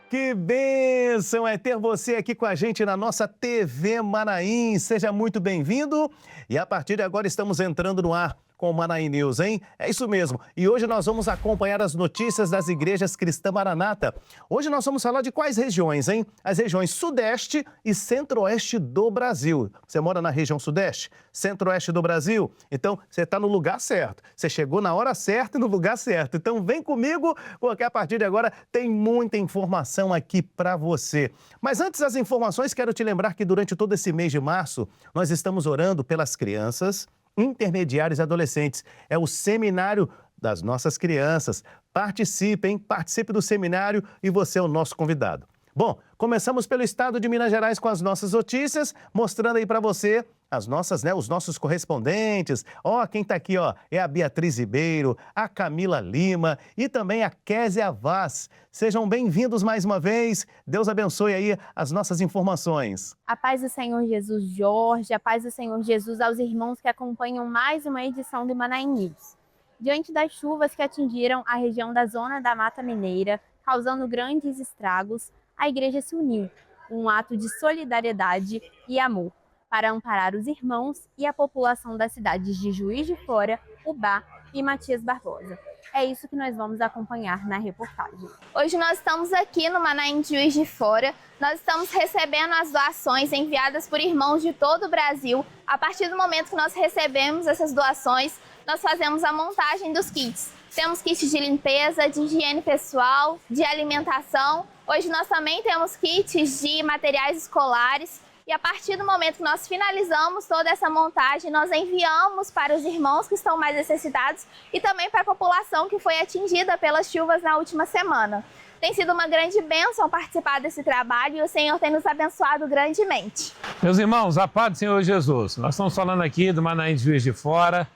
Que bênção é ter você aqui com a gente na nossa TV Manaim. Seja muito bem-vindo. E a partir de agora estamos entrando no ar com o Manaim News, hein? É isso mesmo. E hoje nós vamos acompanhar as notícias das igrejas Cristã Maranata. Hoje nós vamos falar de quais regiões, hein? As regiões Sudeste e Centro-Oeste do Brasil. Você mora na região Sudeste? Centro-Oeste do Brasil? Então, você está no lugar certo. Você chegou na hora certa e no lugar certo. Então, vem comigo, porque a partir de agora tem muita informação aqui para você. Mas antes das informações, quero te lembrar que durante todo esse mês de março, nós estamos orando pelas crianças, intermediários e adolescentes. É o seminário das nossas crianças. Participe do seminário e você é o nosso convidado. Bom, começamos pelo estado de Minas Gerais com as nossas notícias, mostrando aí para você as nossas, os nossos correspondentes. Quem está aqui, é a Beatriz Ribeiro, a Camila Lima e também a Késia Vaz. Sejam bem-vindos mais uma vez. Deus abençoe aí as nossas informações. A paz do Senhor Jesus, Jorge, a paz do Senhor Jesus aos irmãos que acompanham mais uma edição do Manaim News. Diante das chuvas que atingiram a região da Zona da Mata Mineira, causando grandes estragos, a igreja se uniu, um ato de solidariedade e amor, para amparar os irmãos e a população das cidades de Juiz de Fora, Ubá e Matias Barbosa. É isso que nós vamos acompanhar na reportagem. Hoje nós estamos aqui no Manaim de Juiz de Fora. Nós estamos recebendo as doações enviadas por irmãos de todo o Brasil. A partir do momento que nós recebemos essas doações, nós fazemos a montagem dos kits. Temos kits de limpeza, de higiene pessoal, de alimentação. Hoje nós também temos kits de materiais escolares. E a partir do momento que nós finalizamos toda essa montagem, nós enviamos para os irmãos que estão mais necessitados e também para a população que foi atingida pelas chuvas na última semana. Tem sido uma grande bênção participar desse trabalho e o Senhor tem nos abençoado grandemente. Meus irmãos, a paz do Senhor Jesus. Nós estamos falando aqui do Manaim de Juiz de Fora,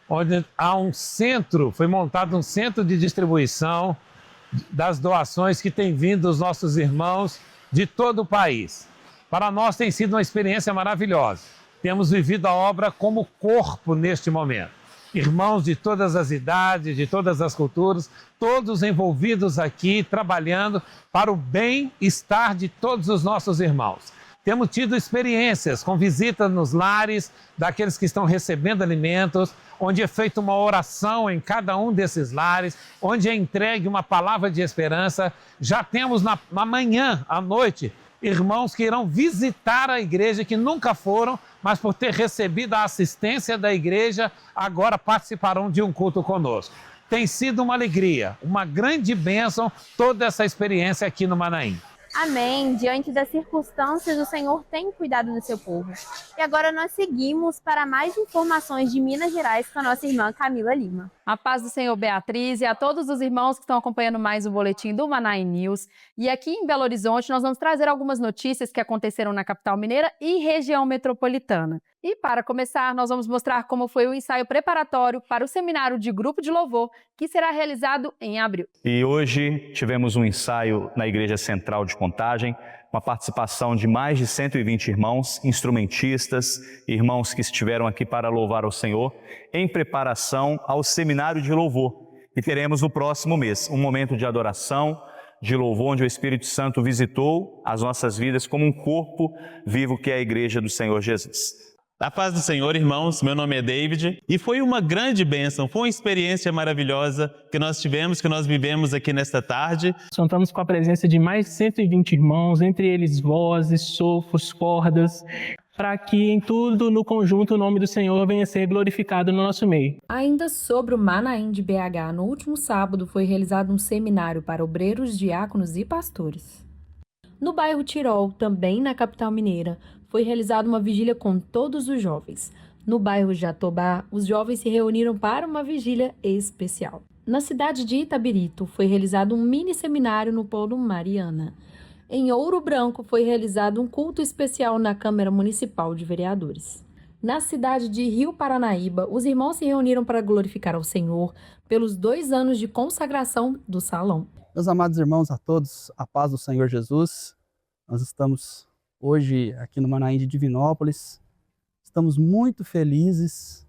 onde há foi montado um centro de distribuição das doações que têm vindo dos nossos irmãos de todo o país. Para nós tem sido uma experiência maravilhosa. Temos vivido a obra como corpo neste momento. Irmãos de todas as idades, de todas as culturas, todos envolvidos aqui, trabalhando para o bem-estar de todos os nossos irmãos. Temos tido experiências com visitas nos lares daqueles que estão recebendo alimentos, onde é feita uma oração em cada um desses lares, onde é entregue uma palavra de esperança. Já temos na manhã, à noite, irmãos que irão visitar a igreja, que nunca foram, mas por ter recebido a assistência da igreja, agora participarão de um culto conosco. Tem sido uma alegria, uma grande bênção toda essa experiência aqui no Manaim. Amém. Diante das circunstâncias, o Senhor tem cuidado do seu povo. E agora nós seguimos para mais informações de Minas Gerais com a nossa irmã Camila Lima. A paz do Senhor, Beatriz, e a todos os irmãos que estão acompanhando mais o boletim do Manaim News. E aqui em Belo Horizonte nós vamos trazer algumas notícias que aconteceram na capital mineira e região metropolitana. E para começar, nós vamos mostrar como foi o ensaio preparatório para o seminário de grupo de louvor, que será realizado em abril. E hoje tivemos um ensaio na Igreja Central de Contagem, com a participação de mais de 120 irmãos, instrumentistas, irmãos que estiveram aqui para louvar ao Senhor, em preparação ao seminário de louvor. E teremos no próximo mês um momento de adoração, de louvor, onde o Espírito Santo visitou as nossas vidas como um corpo vivo que é a Igreja do Senhor Jesus. A paz do Senhor, irmãos, meu nome é David e foi uma grande bênção, foi uma experiência maravilhosa que nós tivemos, que nós vivemos aqui nesta tarde. Contamos com a presença de mais de 120 irmãos, entre eles vozes, sopros, cordas, para que em tudo, no conjunto, o nome do Senhor venha a ser glorificado no nosso meio. Ainda sobre o Manaim de BH, no último sábado foi realizado um seminário para obreiros, diáconos e pastores. No bairro Tirol, também na capital mineira, foi realizada uma vigília com todos os jovens. No bairro Jatobá, os jovens se reuniram para uma vigília especial. Na cidade de Itabirito, foi realizado um mini seminário no Polo Mariana. Em Ouro Branco, foi realizado um culto especial na Câmara Municipal de Vereadores. Na cidade de Rio Paranaíba, os irmãos se reuniram para glorificar ao Senhor pelos 2 anos de consagração do salão. Meus amados irmãos, a todos, a paz do Senhor Jesus. Nós estamos hoje aqui no Manaim de Divinópolis. Estamos muito felizes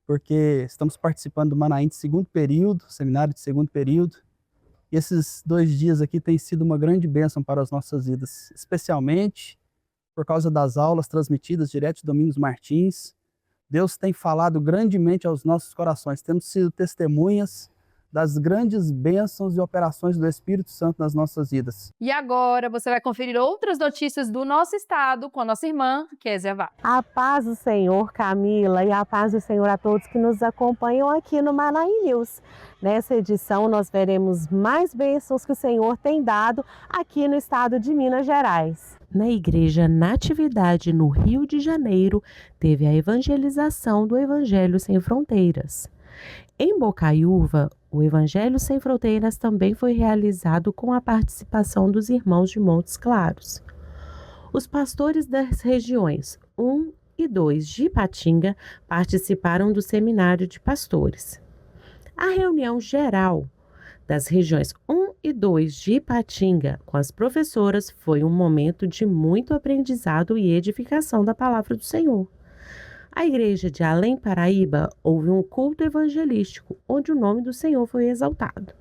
porque estamos participando do Manaim de segundo período, seminário de segundo período. E esses 2 dias aqui têm sido uma grande bênção para as nossas vidas, especialmente por causa das aulas transmitidas direto de Domingos Martins. Deus tem falado grandemente aos nossos corações, temos sido testemunhas das grandes bênçãos e operações do Espírito Santo nas nossas vidas. E agora você vai conferir outras notícias do nosso estado com a nossa irmã, Kézia Vaz. A paz do Senhor, Camila, e a paz do Senhor a todos que nos acompanham aqui no Manaim News. Nessa edição nós veremos mais bênçãos que o Senhor tem dado aqui no estado de Minas Gerais. Na Igreja Natividade, no Rio de Janeiro, teve a evangelização do Evangelho Sem Fronteiras. Em Bocaiúva, o Evangelho Sem Fronteiras também foi realizado com a participação dos irmãos de Montes Claros. Os pastores das regiões 1 e 2 de Ipatinga participaram do seminário de pastores. A reunião geral das regiões 1 e 2 de Ipatinga com as professoras foi um momento de muito aprendizado e edificação da palavra do Senhor. A igreja de Além Paraíba houve um culto evangelístico, onde o nome do Senhor foi exaltado.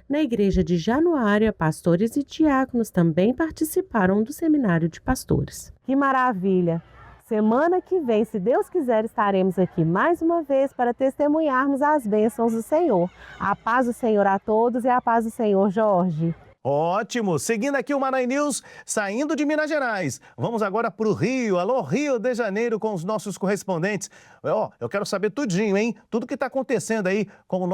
Na igreja de Januária, pastores e diáconos também participaram do seminário de pastores. Que maravilha! Semana que vem, se Deus quiser, estaremos aqui mais uma vez para testemunharmos as bênçãos do Senhor. A paz do Senhor a todos e a paz do Senhor, Jorge. Ótimo! Seguindo aqui o Manaim News, saindo de Minas Gerais. Vamos agora para o Rio. Alô, Rio de Janeiro, com os nossos correspondentes. Eu quero saber tudinho, hein? Tudo que está acontecendo aí com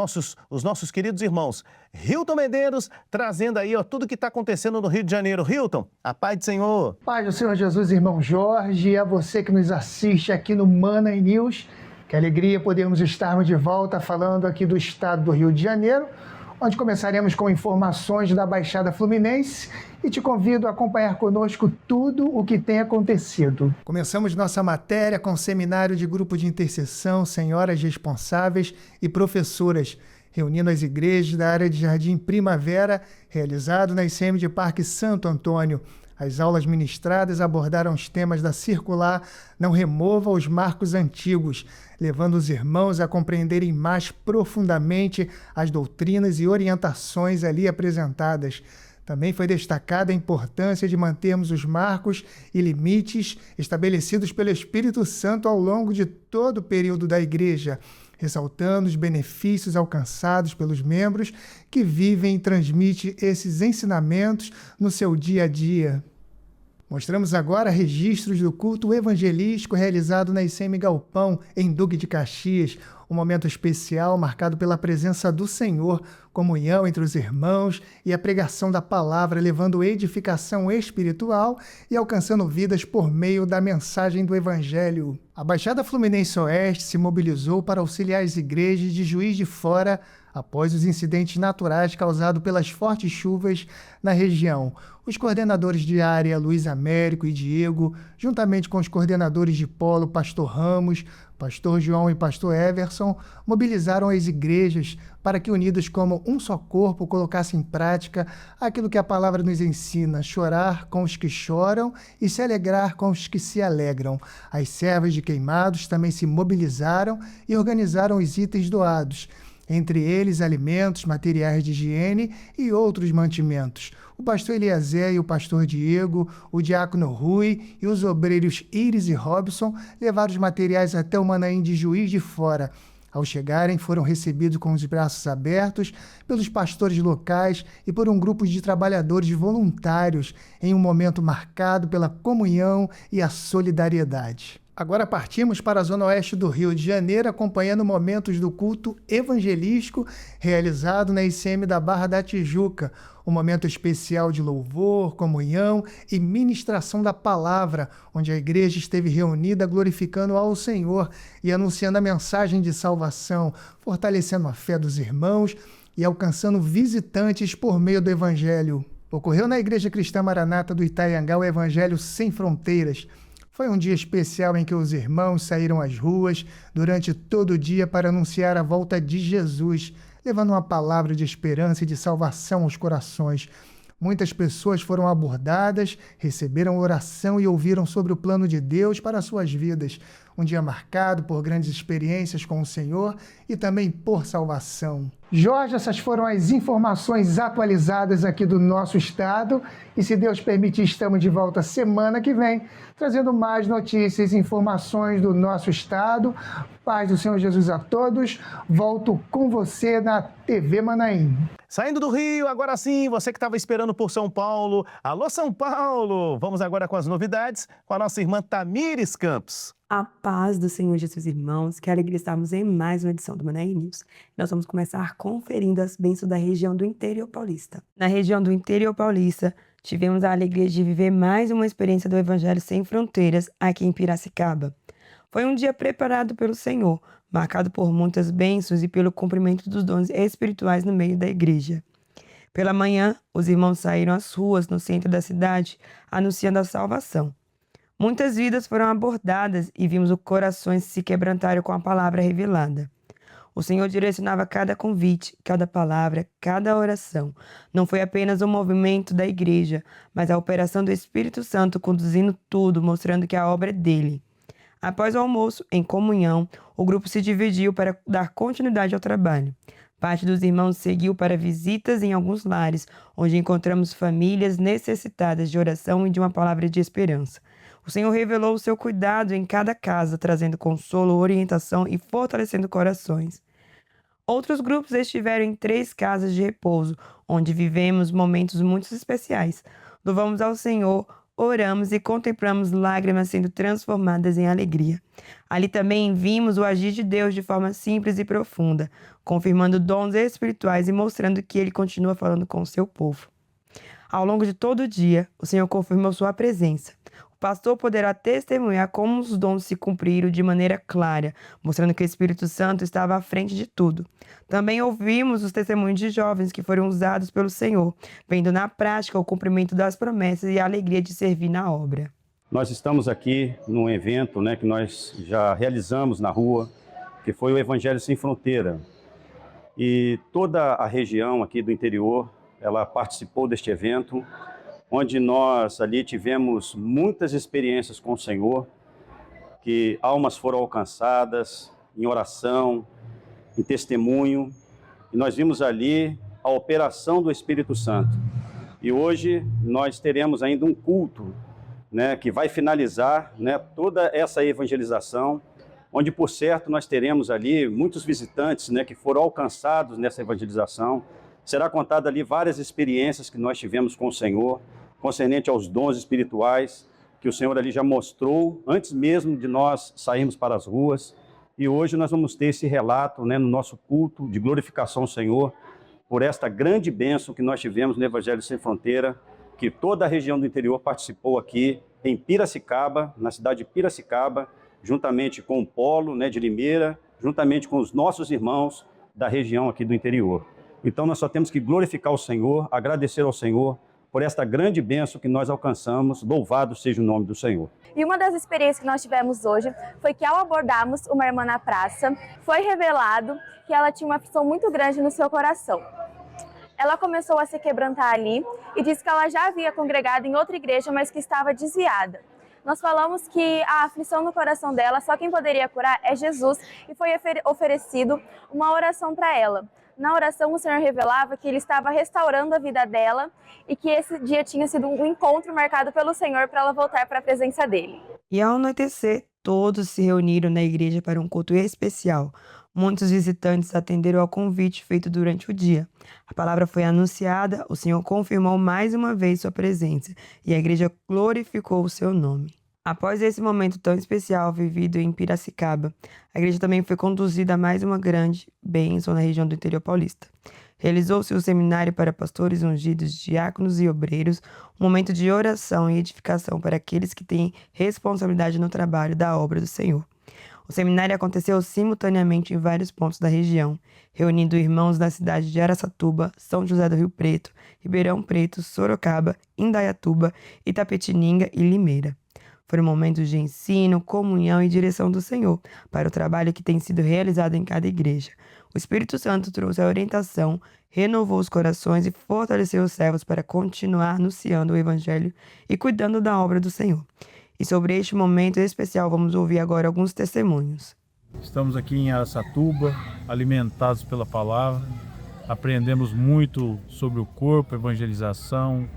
os nossos queridos irmãos. Hilton Medeiros, trazendo aí tudo que está acontecendo no Rio de Janeiro. Hilton, a paz do Senhor. Paz do Senhor Jesus, irmão Jorge, e a você que nos assiste aqui no Manaim News. Que alegria podermos estarmos de volta falando aqui do estado do Rio de Janeiro, onde começaremos com informações da Baixada Fluminense e te convido a acompanhar conosco tudo o que tem acontecido. Começamos nossa matéria com o seminário de grupo de intercessão, senhoras responsáveis e professoras, reunindo as igrejas da área de Jardim Primavera, realizado na ICM de Parque Santo Antônio. As aulas ministradas abordaram os temas da circular Não Remova os Marcos Antigos, levando os irmãos a compreenderem mais profundamente as doutrinas e orientações ali apresentadas. Também foi destacada a importância de mantermos os marcos e limites estabelecidos pelo Espírito Santo ao longo de todo o período da Igreja, ressaltando os benefícios alcançados pelos membros que vivem e transmitem esses ensinamentos no seu dia a dia. Mostramos agora registros do culto evangelístico realizado na ICM Galpão, em Duque de Caxias, um momento especial marcado pela presença do Senhor, comunhão entre os irmãos e a pregação da palavra, levando edificação espiritual e alcançando vidas por meio da mensagem do Evangelho. A Baixada Fluminense Oeste se mobilizou para auxiliar as igrejas de Juiz de Fora após os incidentes naturais causados pelas fortes chuvas na região. Os coordenadores de área, Luiz Américo e Diego, juntamente com os coordenadores de polo, Pastor Ramos, Pastor João e Pastor Everson, mobilizaram as igrejas para que, unidas como um só corpo, colocassem em prática aquilo que a palavra nos ensina: chorar com os que choram e se alegrar com os que se alegram. As servas de Queimados também se mobilizaram e organizaram os itens doados, entre eles alimentos, materiais de higiene e outros mantimentos. O pastor Eliezer e o pastor Diego, o diácono Rui e os obreiros Iris e Robson levaram os materiais até o Manaim de Juiz de Fora. Ao chegarem, foram recebidos com os braços abertos pelos pastores locais e por um grupo de trabalhadores voluntários, em um momento marcado pela comunhão e a solidariedade. Agora partimos para a zona oeste do Rio de Janeiro, acompanhando momentos do culto evangelístico realizado na ICM da Barra da Tijuca, um momento especial de louvor, comunhão e ministração da palavra, onde a igreja esteve reunida glorificando ao Senhor e anunciando a mensagem de salvação, fortalecendo a fé dos irmãos e alcançando visitantes por meio do Evangelho. Ocorreu na Igreja Cristã Maranata do Itaiangá o Evangelho Sem Fronteiras. Foi um dia especial em que os irmãos saíram às ruas durante todo o dia para anunciar a volta de Jesus, levando uma palavra de esperança e de salvação aos corações. Muitas pessoas foram abordadas, receberam oração e ouviram sobre o plano de Deus para suas vidas. um dia marcado por grandes experiências com o Senhor e também por salvação. Jorge, essas foram as informações atualizadas aqui do nosso estado e, se Deus permitir, estamos de volta semana que vem, trazendo mais notícias e informações do nosso estado. Paz do Senhor Jesus a todos. Volto com você na TV Manaim. Saindo do Rio, agora sim, você que estava esperando por São Paulo. Alô, São Paulo! Vamos agora com as novidades com a nossa irmã Tamires Campos. A paz do Senhor Jesus, irmãos, que alegria estarmos em mais uma edição do Manaim News. Nós vamos começar conferindo as bênçãos da região do interior paulista. Na região do interior paulista, tivemos a alegria de viver mais uma experiência do Evangelho Sem Fronteiras aqui em Piracicaba. Foi um dia preparado pelo Senhor, marcado por muitas bênçãos e pelo cumprimento dos dons espirituais no meio da igreja. Pela manhã, os irmãos saíram às ruas no centro da cidade, anunciando a salvação. Muitas vidas foram abordadas e vimos os corações se quebrantarem com a palavra revelada. O Senhor direcionava cada convite, cada palavra, cada oração. Não foi apenas o movimento da igreja, mas a operação do Espírito Santo conduzindo tudo, mostrando que a obra é dele. Após o almoço, em comunhão, o grupo se dividiu para dar continuidade ao trabalho. Parte dos irmãos seguiu para visitas em alguns lares, onde encontramos famílias necessitadas de oração e de uma palavra de esperança. O Senhor revelou o seu cuidado em cada casa, trazendo consolo, orientação e fortalecendo corações. Outros grupos estiveram em 3 casas de repouso, onde vivemos momentos muito especiais. Louvamos ao Senhor, oramos e contemplamos lágrimas sendo transformadas em alegria. Ali também vimos o agir de Deus de forma simples e profunda, confirmando dons espirituais e mostrando que Ele continua falando com o seu povo. Ao longo de todo o dia, o Senhor confirmou sua presença. O pastor poderá testemunhar como os dons se cumpriram de maneira clara, mostrando que o Espírito Santo estava à frente de tudo. Também ouvimos os testemunhos de jovens que foram usados pelo Senhor, vendo na prática o cumprimento das promessas e a alegria de servir na obra. Nós estamos aqui num evento, que nós já realizamos na rua, que foi o Evangelho Sem Fronteira. E toda a região aqui do interior, ela participou deste evento, onde nós ali tivemos muitas experiências com o Senhor, que almas foram alcançadas em oração, em testemunho, e nós vimos ali a operação do Espírito Santo. E hoje nós teremos ainda um culto, que vai finalizar toda essa evangelização, onde, por certo, nós teremos ali muitos visitantes que foram alcançados nessa evangelização. Será contada ali várias experiências que nós tivemos com o Senhor, concernente aos dons espirituais, que o Senhor ali já mostrou, antes mesmo de nós sairmos para as ruas. E hoje nós vamos ter esse relato no nosso culto de glorificação ao Senhor, por esta grande bênção que nós tivemos no Evangelho Sem Fronteira, que toda a região do interior participou aqui em Piracicaba, na cidade de Piracicaba, juntamente com o Polo de Limeira, juntamente com os nossos irmãos da região aqui do interior. Então nós só temos que glorificar o Senhor, agradecer ao Senhor por esta grande bênção que nós alcançamos. Louvado seja o nome do Senhor. E uma das experiências que nós tivemos hoje foi que, ao abordarmos uma irmã na praça, foi revelado que ela tinha uma aflição muito grande no seu coração. Ela começou a se quebrantar ali e disse que ela já havia congregado em outra igreja, mas que estava desviada. Nós falamos que a aflição no coração dela, só quem poderia curar é Jesus, e foi oferecido uma oração para ela. Na oração, o Senhor revelava que Ele estava restaurando a vida dela e que esse dia tinha sido um encontro marcado pelo Senhor para ela voltar para a presença dEle. E ao anoitecer, todos se reuniram na igreja para um culto especial. Muitos visitantes atenderam ao convite feito durante o dia. A palavra foi anunciada, o Senhor confirmou mais uma vez sua presença e a igreja glorificou o seu nome. Após esse momento tão especial vivido em Piracicaba, a igreja também foi conduzida a mais uma grande bênção na região do interior paulista. Realizou-se o seminário para pastores ungidos, diáconos e obreiros, um momento de oração e edificação para aqueles que têm responsabilidade no trabalho da obra do Senhor. O seminário aconteceu simultaneamente em vários pontos da região, reunindo irmãos da cidade de Araçatuba, São José do Rio Preto, Ribeirão Preto, Sorocaba, Indaiatuba, Itapetininga e Limeira. Foram momentos de ensino, comunhão e direção do Senhor para o trabalho que tem sido realizado em cada igreja. O Espírito Santo trouxe a orientação, renovou os corações e fortaleceu os servos para continuar anunciando o Evangelho e cuidando da obra do Senhor. E sobre este momento especial, vamos ouvir agora alguns testemunhos. Estamos aqui em Araçatuba, alimentados pela palavra, aprendemos muito sobre o corpo, evangelização,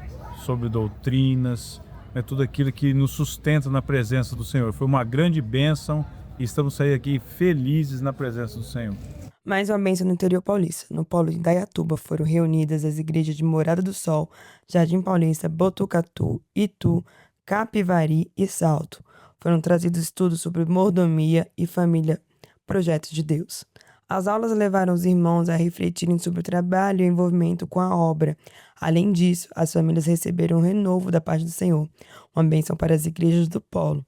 sobre doutrinas, tudo aquilo que nos sustenta na presença do Senhor. Foi uma grande bênção e estamos saindo aqui felizes na presença do Senhor. Mais uma bênção no interior paulista. No polo de Indaiatuba foram reunidas as igrejas de Morada do Sol, Jardim Paulista, Botucatu, Itu, Capivari e Salto. Foram trazidos estudos sobre mordomia e família, projetos de Deus. As aulas levaram os irmãos a refletirem sobre o trabalho e o envolvimento com a obra. Além disso, as famílias receberam um renovo da parte do Senhor, uma bênção para as igrejas do polo.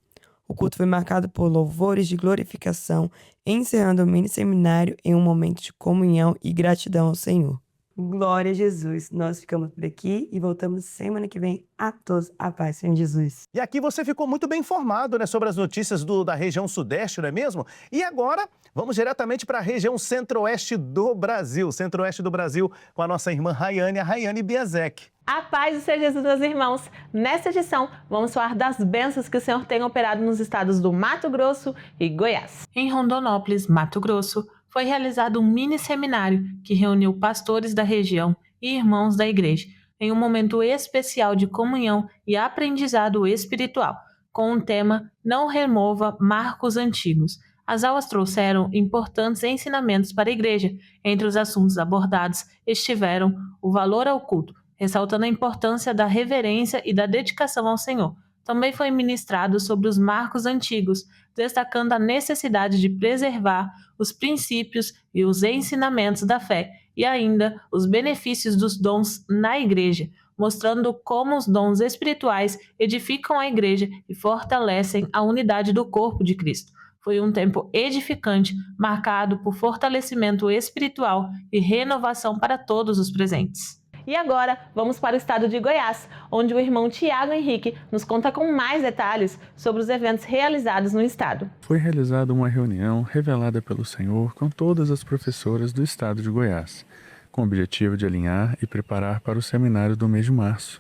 O culto foi marcado por louvores de glorificação, encerrando o mini seminário em um momento de comunhão e gratidão ao Senhor. Glória a Jesus. Nós ficamos por aqui e voltamos semana que vem. A todos, a paz, Senhor Jesus. E aqui você ficou muito bem informado, né, sobre as notícias da região sudeste, não é mesmo? E agora, vamos diretamente para a região centro-oeste do Brasil. Centro-oeste do Brasil com a nossa irmã Rayane, a Rayane Biazek. A paz do Senhor Jesus, meus irmãos. Nesta edição, vamos falar das bênçãos que o Senhor tem operado nos estados do Mato Grosso e Goiás. Em Rondonópolis, Mato Grosso, foi realizado um mini seminário que reuniu pastores da região e irmãos da igreja em um momento especial de comunhão e aprendizado espiritual, com o tema Não Remova Marcos Antigos. As aulas trouxeram importantes ensinamentos para a igreja. Entre os assuntos abordados estiveram o valor ao culto, ressaltando a importância da reverência e da dedicação ao Senhor. Também foi ministrado sobre os marcos antigos, destacando a necessidade de preservar os princípios e os ensinamentos da fé e ainda os benefícios dos dons na igreja, mostrando como os dons espirituais edificam a igreja e fortalecem a unidade do corpo de Cristo. Foi um tempo edificante, marcado por fortalecimento espiritual e renovação para todos os presentes. E agora, vamos para o estado de Goiás, onde o irmão Tiago Henrique nos conta com mais detalhes sobre os eventos realizados no estado. Foi realizada uma reunião revelada pelo Senhor com todas as professoras do estado de Goiás, com o objetivo de alinhar e preparar para o seminário do mês de março.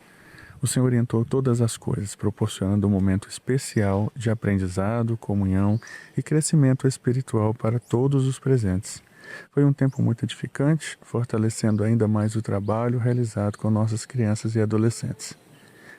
O Senhor orientou todas as coisas, proporcionando um momento especial de aprendizado, comunhão e crescimento espiritual para todos os presentes. Foi um tempo muito edificante, fortalecendo ainda mais o trabalho realizado com nossas crianças e adolescentes,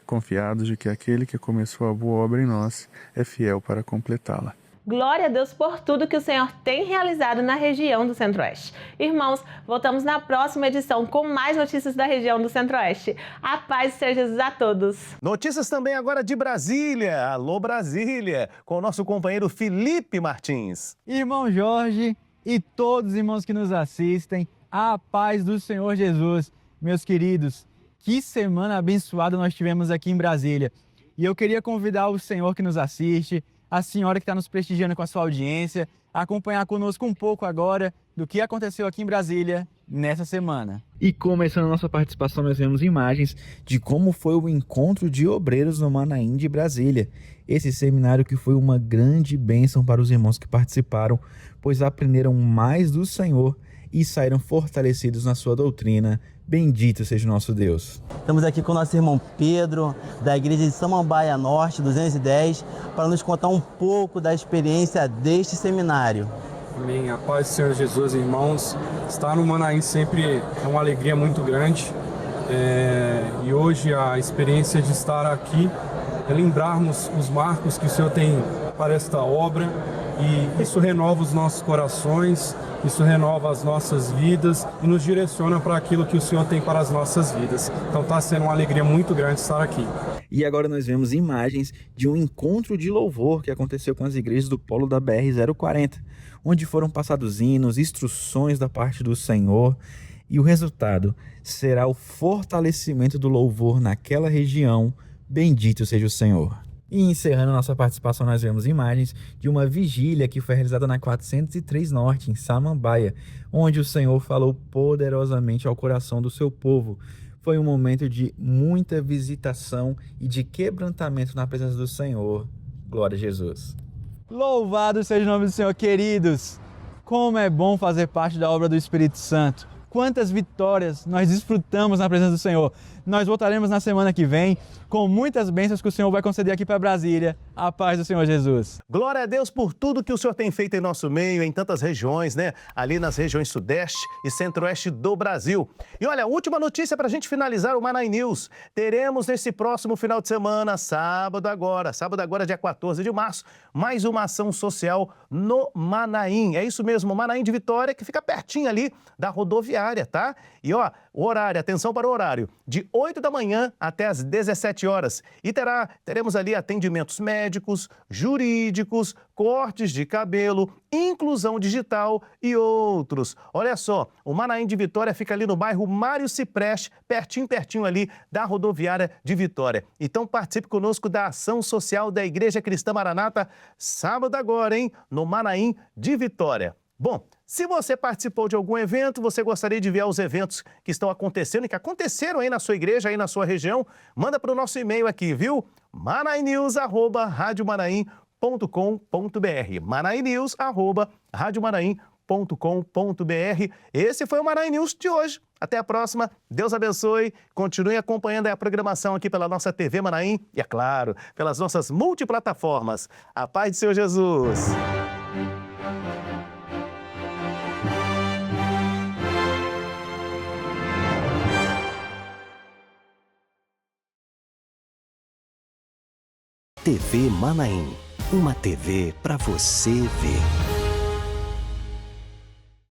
confiados de que aquele que começou a boa obra em nós é fiel para completá-la. Glória a Deus por tudo que o Senhor tem realizado na região do Centro-Oeste. Irmãos, voltamos na próxima edição com mais notícias da região do Centro-Oeste. A paz do Senhor Jesus a todos. Notícias também agora de Brasília. Alô Brasília, com o nosso companheiro Felipe Martins. Irmão Jorge e todos os irmãos que nos assistem, a paz do Senhor Jesus. Meus queridos, que semana abençoada nós tivemos aqui em Brasília. E eu queria convidar o senhor que nos assiste, a senhora que está nos prestigiando com a sua audiência, a acompanhar conosco um pouco agora do que aconteceu aqui em Brasília nessa semana. E começando a nossa participação, nós vemos imagens de como foi o encontro de obreiros no Manaim de Brasília. Esse seminário que foi uma grande bênção para os irmãos que participaram, pois aprenderam mais do Senhor e saíram fortalecidos na sua doutrina. Bendito seja o nosso Deus. Estamos aqui com o nosso irmão Pedro, da igreja de Samambaia Norte, 210, para nos contar um pouco da experiência deste seminário. Amém. A paz do Senhor Jesus, irmãos. Estar no Manaim sempre é uma alegria muito grande. E hoje a experiência de estar aqui é lembrarmos os marcos que o Senhor tem para esta obra, e isso renova os nossos corações, isso renova as nossas vidas e nos direciona para aquilo que o Senhor tem para as nossas vidas. Então está sendo uma alegria muito grande estar aqui. E agora nós vemos imagens de um encontro de louvor que aconteceu com as igrejas do polo da BR-040, onde foram passados hinos, instruções da parte do Senhor, e o resultado será o fortalecimento do louvor naquela região. Bendito seja o Senhor. E encerrando nossa participação, nós vemos imagens de uma vigília que foi realizada na 403 Norte, em Samambaia, onde o Senhor falou poderosamente ao coração do seu povo. Foi um momento de muita visitação e de quebrantamento na presença do Senhor. Glória a Jesus. Louvado seja o nome do Senhor, queridos! Como é bom fazer parte da obra do Espírito Santo! Quantas vitórias nós desfrutamos na presença do Senhor! Nós voltaremos na semana que vem com muitas bênçãos que o Senhor vai conceder aqui para Brasília. A paz do Senhor Jesus. Glória a Deus por tudo que o Senhor tem feito em nosso meio, em tantas regiões, né? Ali nas regiões sudeste e centro-oeste do Brasil. E olha, última notícia para a gente finalizar o Manaim News. Teremos nesse próximo final de semana, sábado agora, dia 14 de março, mais uma ação social no Manaim. É isso mesmo, o Manaim de Vitória, que fica pertinho ali da rodoviária, tá? E ó, o horário, atenção para o horário, de 8 da manhã até as 17 horas. E teremos ali atendimentos médicos, jurídicos, cortes de cabelo, inclusão digital e outros. Olha só, o Manaim de Vitória fica ali no bairro Mário Cipreste, pertinho ali da rodoviária de Vitória. Então participe conosco da ação social da Igreja Cristã Maranata, sábado agora, hein, no Manaim de Vitória. Bom, se você participou de algum evento, você gostaria de ver os eventos que estão acontecendo e que aconteceram aí na sua igreja, aí na sua região, manda para o nosso e-mail aqui, viu? manaimnews@radiomanaim.com.br manaimnews@radiomanaim.com.br. Esse foi o Manaim News de hoje. Até a próxima. Deus abençoe. Continue acompanhando a programação aqui pela nossa TV Manaim e, é claro, pelas nossas multiplataformas. A paz de Senhor Jesus. TV Manaim, uma TV para você ver.